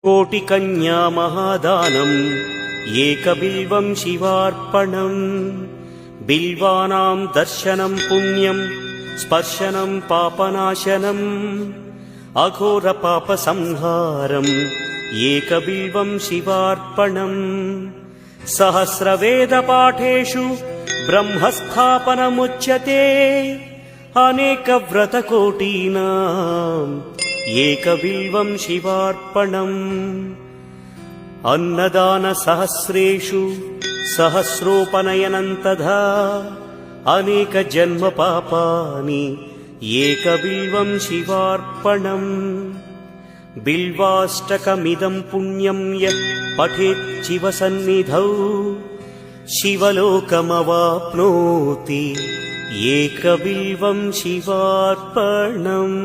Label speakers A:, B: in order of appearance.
A: कोटिकन्या महादानम् एकबिल्वं शिवार्पणम् बिल्वानां दर्शनं पुण्यं स्पर्शनं पापनाशनम् अघोरपापसंहारम् एकबिल्वं शिवार्पणम् सहस्रवेदपाठेषु ब्रह्मस्थापनमुच्यते अनेकव्रतकोटीनाम् एकबिल्वं शिवार्पणम् अन्नदानसहस्रेषु सहस्रोपनयनं तथा अनेकजन्मपापानि एकबिल्वं शिवार्पणम् बिल्वाष्टकमिदं पुण्यं यः पठेत् शिवसन्निधौ शिवलोकमवाप्नोति एकबिल्वं शिवार्पणम्।